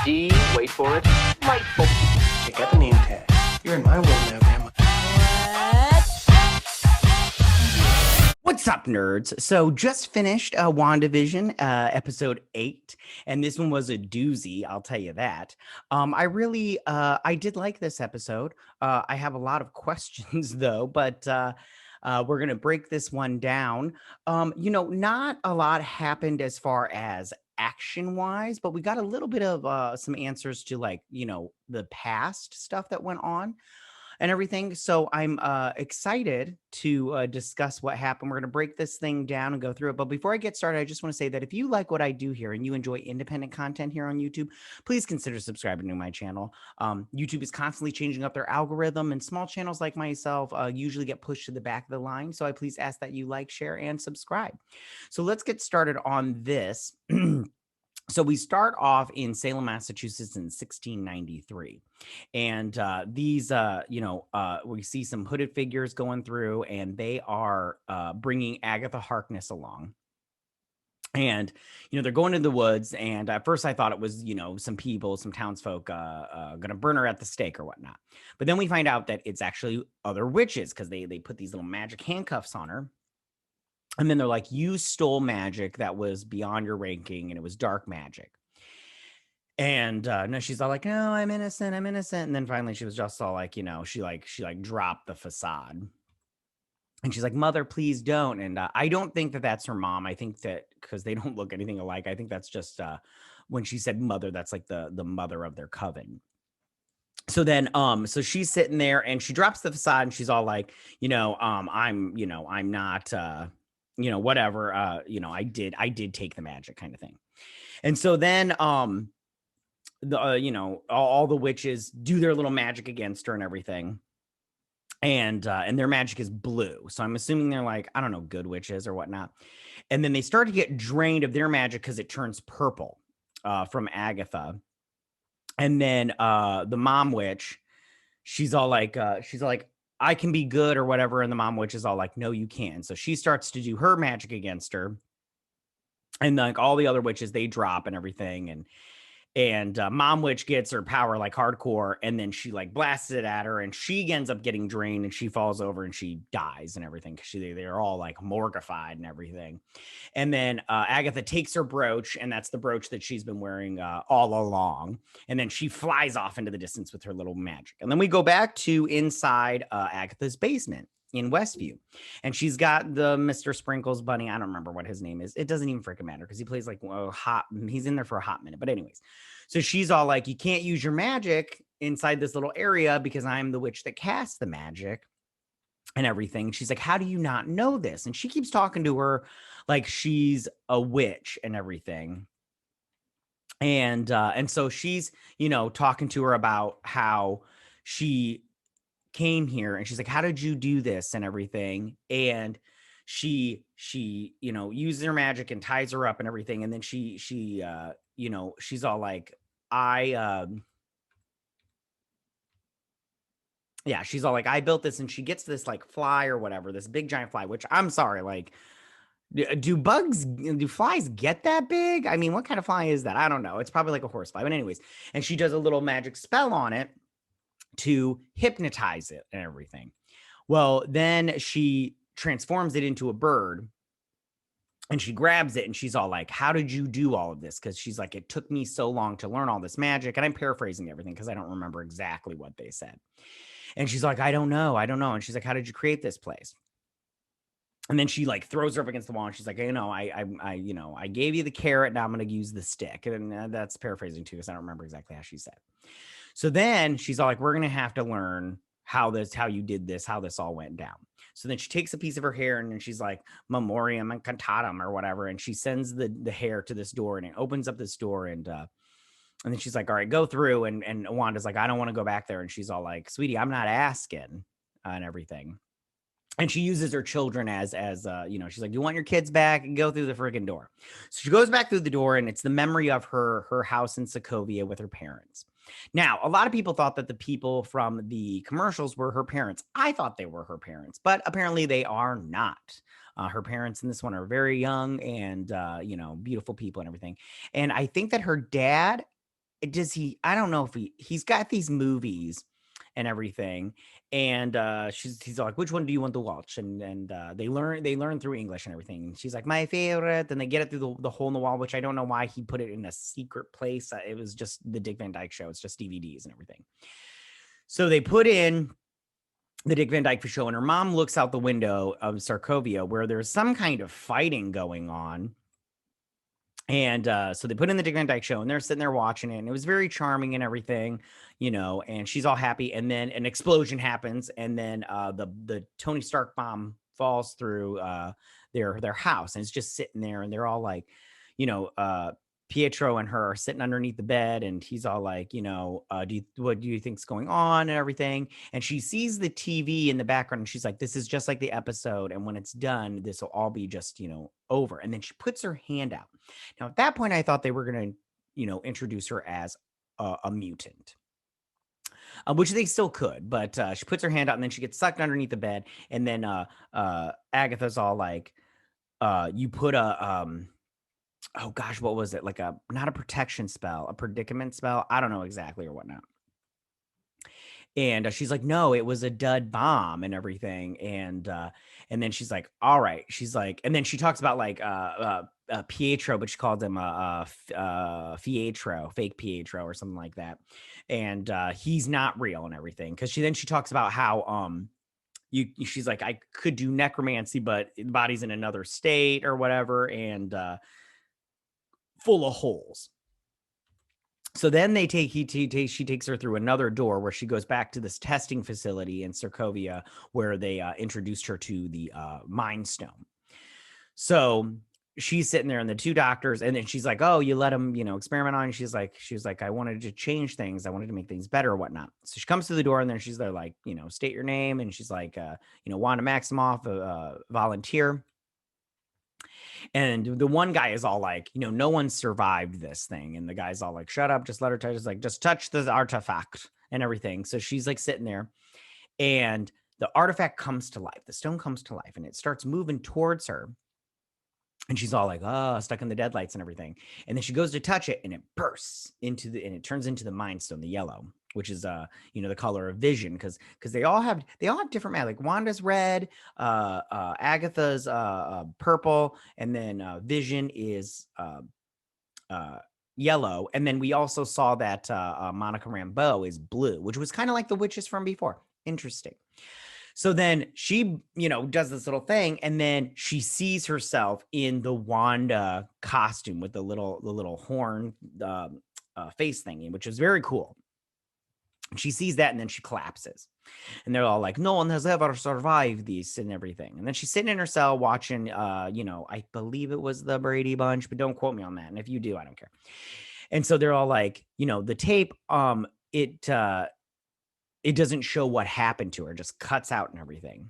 D, wait for it, delightful. Check out the name tag. You're in my world now, Grandma. What's up, nerds? So just finished WandaVision, episode 8, and this one was a doozy, I'll tell you that. I did like this episode. I have a lot of questions, though, but we're going to break this one down. Not a lot happened as far as action-wise, but we got a little bit of some answers to, the past stuff that went on and everything. So I'm excited to discuss what happened. We're going to break this thing down and go through it. But before I get started, I just want to say that if you like what I do here and you enjoy independent content here on YouTube, please consider subscribing to my channel. YouTube is constantly changing up their algorithm, and small channels like myself usually get pushed to the back of the line. So I please ask that you like, share, and subscribe. So let's get started on this. So we start off in Salem, Massachusetts in 1693. And we see some hooded figures going through, and they are bringing Agatha Harkness along. And, they're going to the woods. And at first I thought it was, some people, some townsfolk going to burn her at the stake or whatnot. But then we find out that it's actually other witches, because they put these little magic handcuffs on her. And then they're like, you stole magic that was beyond your ranking, and it was dark magic. And no, she's all like, no, I'm innocent. And then finally she was just all like, she dropped the facade. And she's like, Mother, please don't. And I don't think that that's her mom. I think that because they don't look anything alike, I think that's just when she said mother, that's like the mother of their coven. So then, so she's sitting there and she drops the facade and she's all like, I'm not, whatever, I did take the magic kind of thing. And so then, all the witches do their little magic against her and everything. And their magic is blue. So I'm assuming they're like, I don't know, good witches or whatnot. And then they start to get drained of their magic because it turns purple from Agatha. And then the mom witch, she's all like, I can be good or whatever. And the mom witch is all like, no, you can't. So she starts to do her magic against her. And like all the other witches, they drop and everything. And mom witch gets her power like hardcore, and then she like blasts it at her, and she ends up getting drained, and she falls over and she dies and everything, because they're all like mortified and everything. And then Agatha takes her brooch, and that's the brooch that she's been wearing all along. And then she flies off into the distance with her little magic. And then we go back to inside Agatha's basement in Westview, and she's got the Mr. Sprinkles bunny. I don't remember what his name is. It doesn't even freaking matter, because he plays like he's in there for a hot minute. But anyways, so she's all like, you can't use your magic inside this little area because I'm the witch that casts the magic and everything. She's like, how do you not know this? And she keeps talking to her like she's a witch and everything. And so she's, talking to her about how she came here, and she's like, how did you do this and everything? And she uses her magic and ties her up and everything. And then she's all like, she's all like, I built this. And she gets this like fly or whatever, this big giant fly, which I'm sorry, like, do flies get that big? I mean, what kind of fly is that? I don't know. It's probably like a horse fly, but anyways. And she does a little magic spell on it to hypnotize it and everything. Well, then she transforms it into a bird, and she grabs it, and she's all like, how did you do all of this? Because she's like, it took me so long to learn all this magic. And I'm paraphrasing everything because I don't remember exactly what they said. And she's like, I don't know. And she's like, how did you create this place? And then she like throws her up against the wall, and she's like, I gave you the carrot. Now I'm going to use the stick. And that's paraphrasing too, because I don't remember exactly how she said. So then she's all like, we're going to have to learn how you did this, how this all went down. So then she takes a piece of her hair, and then she's like, memoriam and cantatum or whatever. And she sends the hair to this door, and it opens up this door. And then she's like, all right, go through. And Wanda's like, I don't want to go back there. And she's all like, sweetie, I'm not asking and everything. And she uses her children as she's like, you want your kids back? And go through the freaking door. So she goes back through the door, and it's the memory of her house in Sokovia with her parents. Now, a lot of people thought that the people from the commercials were her parents. I thought they were her parents, but apparently they are not. Her parents in this one are very young and, beautiful people and everything. And I think that her dad does he, I don't know if he's got these movies and everything. And he's like, which one do you want to watch? And they learn through English and everything. And she's like, my favorite. And they get it through the hole in the wall, which I don't know why he put it in a secret place. It was just the Dick Van Dyke Show. It's just DVDs and everything. So they put in the Dick Van Dyke Show, and her mom looks out the window of Sokovia where there's some kind of fighting going on. And so they put in the Dick Van Dyke Show, and they're sitting there watching it, and it was very charming and everything, and she's all happy. And then an explosion happens, and then the Tony Stark bomb falls through their house, and it's just sitting there, and they're all like, Pietro and her are sitting underneath the bed, and he's all like, what do you think's going on and everything? And she sees the TV in the background, and she's like, this is just like the episode, and when it's done, this will all be just, over. And then she puts her hand out. Now, at that point, I thought they were going to, introduce her as a mutant. Which they still could, but she puts her hand out, and then she gets sucked underneath the bed, and then Agatha's all like, you put a oh gosh, what was it? Like not a protection spell, a predicament spell. I don't know exactly or whatnot. And she's like, no, it was a dud bomb and everything. And then she's like, all right. She's like, and then she talks about like Pietro, but she called him Fietro, fake Pietro or something like that. And he's not real and everything. Cause she talks about how she's like, I could do necromancy, but the body's in another state or whatever. And full of holes. So then she takes her through another door where she goes back to this testing facility in Sokovia where they introduced her to the Mind Stone. So she's sitting there and the two doctors, and then she's like, oh, you let him, experiment on. And she was like, I wanted to change things. I wanted to make things better or whatnot. So she comes to the door, and then she's there like, state your name. And she's like, Wanda Maximoff, volunteer. And the one guy is all like, no one survived this thing. And the guy's all like, shut up, just let her touch. It's like, just touch the artifact and everything. So she's like sitting there, and the artifact comes to life. The stone comes to life, and it starts moving towards her. And she's all like, oh, stuck in the deadlights and everything. And then she goes to touch it, and it bursts and it turns into the Mind Stone, the yellow, which is the color of Vision, because they all have different magic. Like Wanda's red, Agatha's purple, and then Vision is yellow. And then we also saw that Monica Rambeau is blue, which was kind of like the witches from before. Interesting. So then she, does this little thing, and then she sees herself in the Wanda costume with the little horn face thingy, which is very cool. She sees that, and then she collapses, and they're all like, no one has ever survived this and everything. And then she's sitting in her cell watching, I believe it was the Brady Bunch, but don't quote me on that. And if you do, I don't care. And so they're all like, the tape, it doesn't show what happened to her, just cuts out and everything.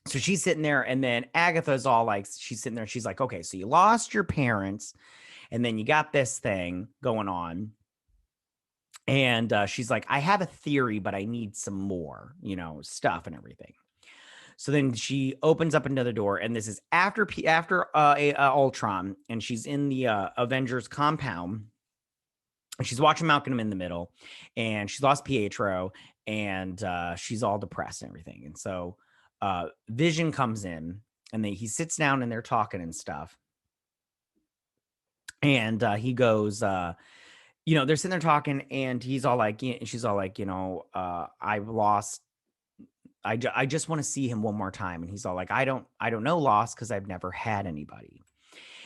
So she's sitting there, and then Agatha's all like, she's sitting there, she's like, okay, so you lost your parents, and then you got this thing going on. And she's like, I have a theory, but I need some more, stuff and everything. So then she opens up another door, and this is after Ultron, and she's in the Avengers compound. And she's watching Malcolm in the Middle, and she's lost Pietro, and she's all depressed and everything. And so Vision comes in, and he sits down, and they're talking and stuff. And he goes, they're sitting there talking, and he's all like, she's all like, I've lost. I just want to see him one more time. And he's all like, I don't know loss, because I've never had anybody.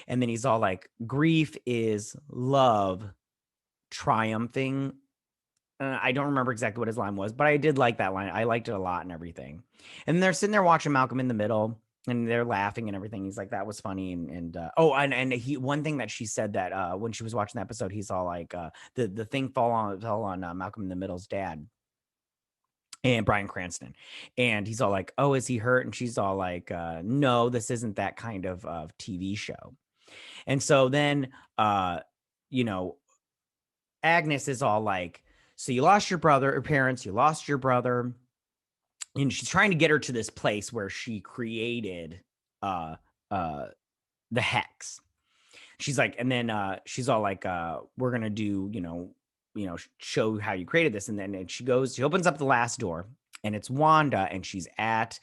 And then he's all like, grief is love triumphing. I don't remember exactly what his line was, but I did like that line. I liked it a lot and everything. And they're sitting there watching Malcolm in the Middle, and they're laughing and everything. He's like, that was funny. And one thing that she said that when she was watching the episode, he's all like, the thing fell on Malcolm in the Middle's dad and Bryan Cranston. And he's all like, oh, is he hurt? And she's all like, no, this isn't that kind of TV show. And so then, Agnes is all like, so you lost your parents, you lost your brother. And she's trying to get her to this place where she created the hex. she's like, and then she's all like, we're gonna do, show how you created this. And then she opens up the last door, and it's Wanda, and she's at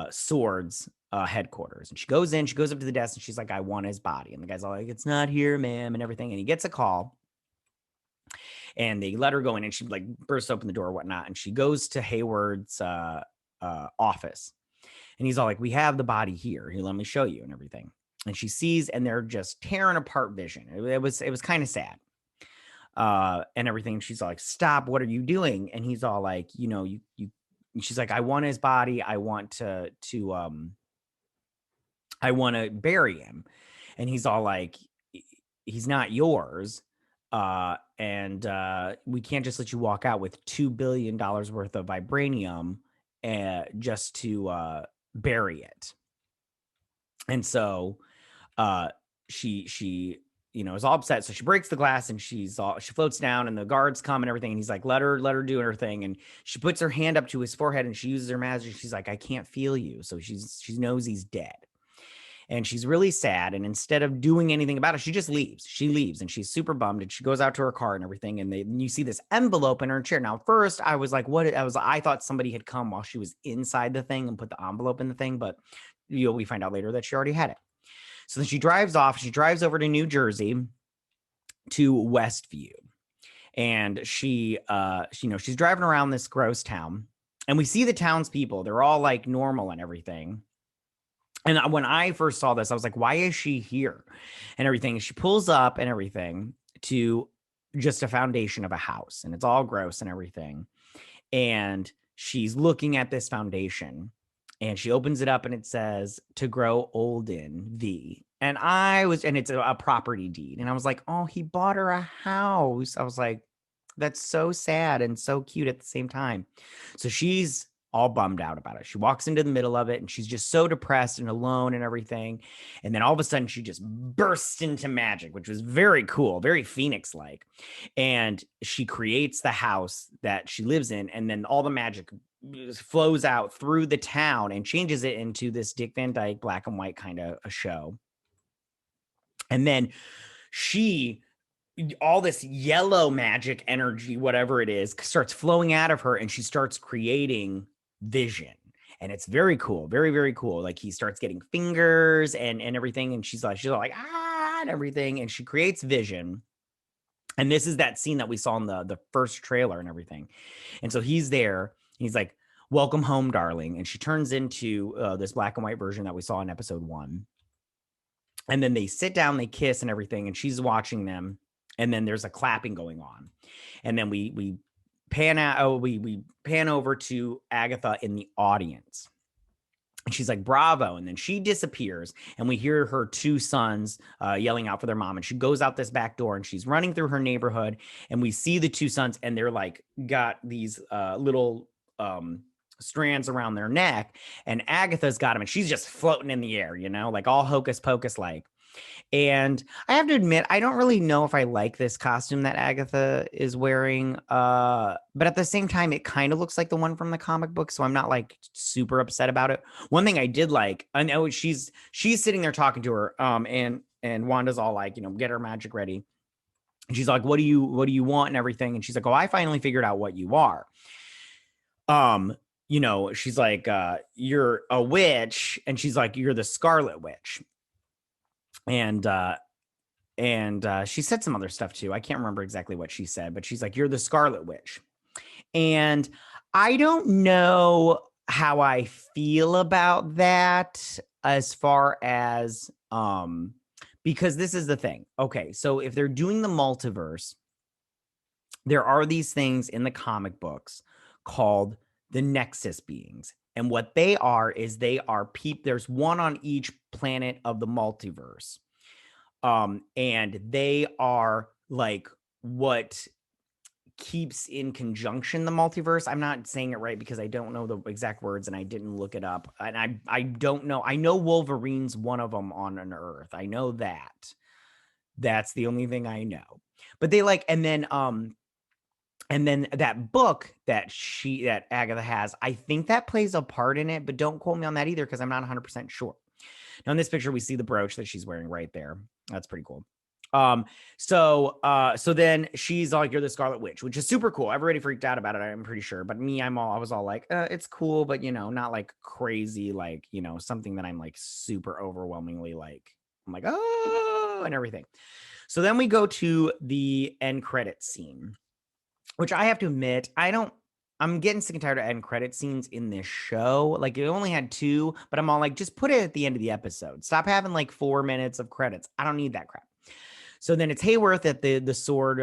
Sword's headquarters. And she goes up to the desk, and she's like, I want his body. And the guy's all like, it's not here, ma'am, and everything. And he gets a call, and they let her go in, and she like bursts open the door or whatnot. And she goes to Hayward's office, and he's all like, we have the body here. Here, let me show you, and everything. And she sees, and they're just tearing apart Vision. It was kind of sad. And everything. She's like, stop, what are you doing? And he's all like, she's like, I want his body. I want to bury him. And he's all like, he's not yours. And we can't just let you walk out with $2 billion worth of vibranium just to bury it. And so she is all upset. So she breaks the glass, and she floats down, and the guards come and everything. And he's like, let her do her thing. And she puts her hand up to his forehead, and she uses her magic. She's like, I can't feel you. So she knows he's dead. And she's really sad. And instead of doing anything about it, she just leaves. She leaves, and she's super bummed. And she goes out to her car and everything. And you see this envelope in her chair. Now, first, I was like, I thought somebody had come while she was inside the thing and put the envelope in the thing. But we find out later that she already had it. So then she drives off. She drives over to New Jersey, to Westview. And she's driving around this gross town. And we see the townspeople. They're all like normal and everything. And when I first saw this, I was like, why is she here? And everything. She pulls up and everything to just a foundation of a house. And it's all gross and everything. And she's looking at this foundation. And she opens it up, and it says, to grow Olden V. And it's a property deed. And I was like, oh, he bought her a house. I was like, that's so sad and so cute at the same time. So she's all bummed out about it. She walks into the middle of it, and she's just so depressed and alone and everything. And then all of a sudden she just bursts into magic, which was very cool, very Phoenix-like. And she creates the house that she lives in. And then all the magic flows out through the town and changes it into this Dick Van Dyke black and white kind of a show. And then all this yellow magic energy, whatever it is, starts flowing out of her, and she starts creating Vision. And it's very cool, very, very cool. Like, he starts getting fingers and everything. And she's all like, ah, and everything. And she creates Vision. And this is that scene that we saw in the first trailer and everything. And so he's there. He's like, welcome home, darling. And she turns into this black and white version that we saw in episode 1. And then they sit down, they kiss and everything. And she's watching them. And then there's a clapping going on. And then we pan out. We pan over to Agatha in the audience. And she's like, bravo. And then she disappears, and we hear her 2 sons yelling out for their mom. And she goes out this back door, and she's running through her neighborhood, and we see the 2 sons, and they're like, got these little strands around their neck, and Agatha's got them, and she's just floating in the air, like all hocus pocus like. And I have to admit, I don't really know if I like this costume that Agatha is wearing. But at the same time, it kind of looks like the one from the comic book. So I'm not like super upset about it. One thing I did like, I know she's sitting there talking to her. And Wanda's all like, get her magic ready. And she's like, what do you want and everything? And she's like, oh, I finally figured out what you are. She's like, you're a witch. And she's like, you're the Scarlet Witch. And she said some other stuff too. I can't remember exactly what she said, but she's like, you're the Scarlet Witch. And I don't know how I feel about that as far as, because this is the thing. Okay. So if they're doing the multiverse, there are these things in the comic books called the Nexus beings. And what they are is there's one on each planet of the multiverse. And they are like what keeps in conjunction the multiverse. I'm not saying it right because I don't know the exact words and I didn't look it up. And I don't know. I know Wolverine's one of them on an Earth. I know that. That's the only thing I know. But they like, and then that book that Agatha has, I think that plays a part in it, but don't quote me on that either because I'm not 100% sure. Now in this picture, we see the brooch that she's wearing right there. That's pretty cool. So then she's like, you're the Scarlet Witch, which is super cool. Everybody freaked out about it, I'm pretty sure. But me, I was all like, it's cool, but not like crazy, like, something that I'm like super overwhelmingly like, I'm like, oh, and everything. So then we go to the end credit scene, which I have to admit, I'm getting sick and tired of end credit scenes in this show. Like, it only had 2, but I'm all like, just put it at the end of the episode. Stop having like 4 minutes of credits. I don't need that crap. So then it's Hayworth at the sword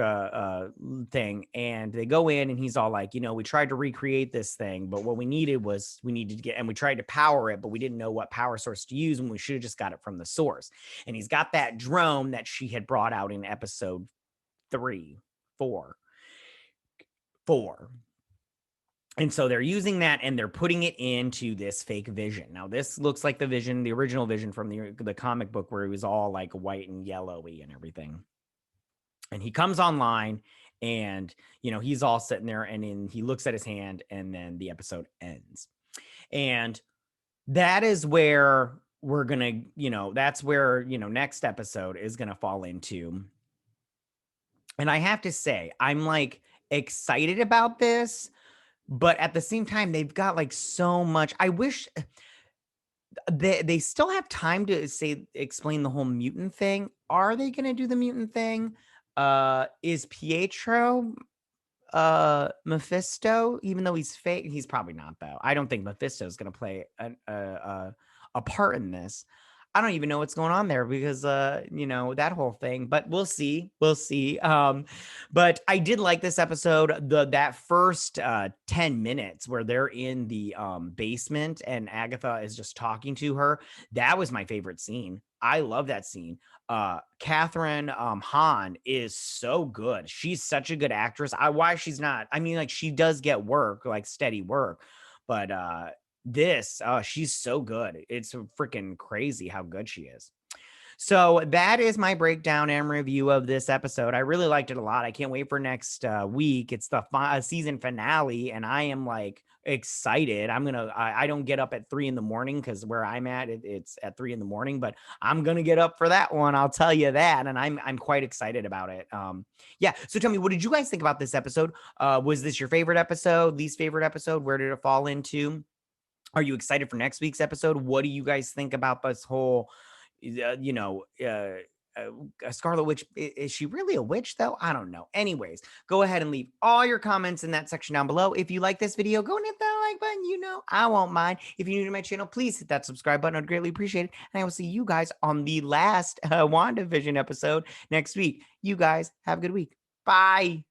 thing, and they go in, and he's all like, we tried to recreate this thing, but what we needed to get, and we tried to power it, but we didn't know what power source to use, and we should have just got it from the source. And he's got that drone that she had brought out in episode 4. And so they're using that, and they're putting it into this fake Vision. Now, this looks like the Vision, the original Vision from the comic book, where he was all like white and yellowy and everything. And he comes online, and, he's all sitting there, and then he looks at his hand, and then the episode ends. And that is where we're going to, that's where, next episode is going to fall into. And I have to say, I'm like excited about this. But at the same time, they've got like so much. I wish they still have time to explain the whole mutant thing. Are they going to do the mutant thing? Is Pietro Mephisto, even though he's fake? He's probably not, though. I don't think Mephisto is going to play a part in this. I don't even know what's going on there, because that whole thing, but we'll see. But I did like this episode. That first 10 minutes where they're in the basement and Agatha is just talking to her. That was my favorite scene. I love that scene. Catherine Hahn is so good. She's such a good actress. Why she's not, I mean, like, she does get work, like steady work, but she's so good. It's freaking crazy how good she is. So that is my breakdown and review of this episode. I really liked it a lot. I can't wait for next week. It's the season finale, and I am like excited. I don't get up at 3 a.m, because where I'm at, it's at 3 a.m, but I'm gonna get up for that one. I'll tell you that, and I'm quite excited about it. Yeah. So tell me, what did you guys think about this episode? Was this your favorite episode, least favorite episode? Where did it fall into? Are you excited for next week's episode? What do you guys think about this whole, Scarlet Witch? Is she really a witch, though? I don't know. Anyways, go ahead and leave all your comments in that section down below. If you like this video, go and hit that like button. I won't mind. If you're new to my channel, please hit that subscribe button. I'd greatly appreciate it. And I will see you guys on the last WandaVision episode next week. You guys have a good week. Bye.